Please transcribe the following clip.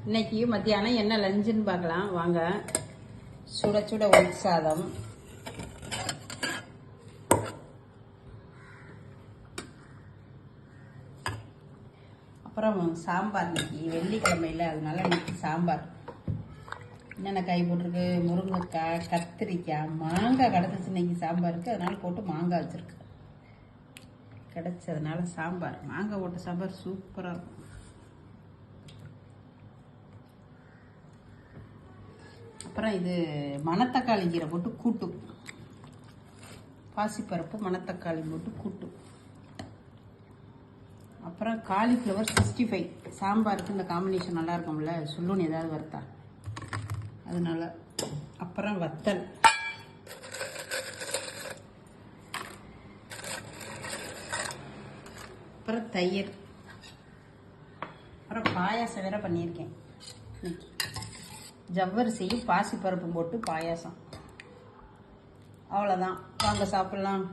இன்னைக்கு மத்தியானம் என்ன லஞ்சுன்னு பார்க்கலாம் வாங்க. சுட சுட ஒயிட் சாதம், அப்புறம் சாம்பார். இன்னைக்கு வெள்ளிக்கிழமையில் அதனால இன்னைக்கு சாம்பார். என்னென்ன காய் போட்டிருக்கு? முருங்கைக்காய், கத்திரிக்காய், மாங்காய் கிடச்சிச்சு இன்னைக்கு சாம்பாருக்கு. அதனால போட்டு மாங்காய் வச்சுருக்கு. கிடச்சதுனால சாம்பார், மாங்காய் போட்ட சாம்பார் சூப்பராக இருக்கும். அப்புறம் இது மணத்தக்காளி கீரை போட்டு கூட்டு, பாசிப்பருப்பு மணத்தக்காளி போட்டு கூட்டு. அப்புறம் காலிஃப்ளவர் 65. சாம்பாருக்கு இந்த காம்பினேஷன் நல்லா இருக்கும்ல, சொல்லுன்னு ஏதாவது வறுத்தா அதனால. அப்புறம் வத்தல், அப்புறம் தயிர், அப்புறம் பாயாசம் வேற பண்ணியிருக்கேன். ஜவ்வரிசியும் பாசிப்பருப்பும் போட்டு பாயாசம். அவ்வளோதான், வாங்க சாப்பிட்லாம்.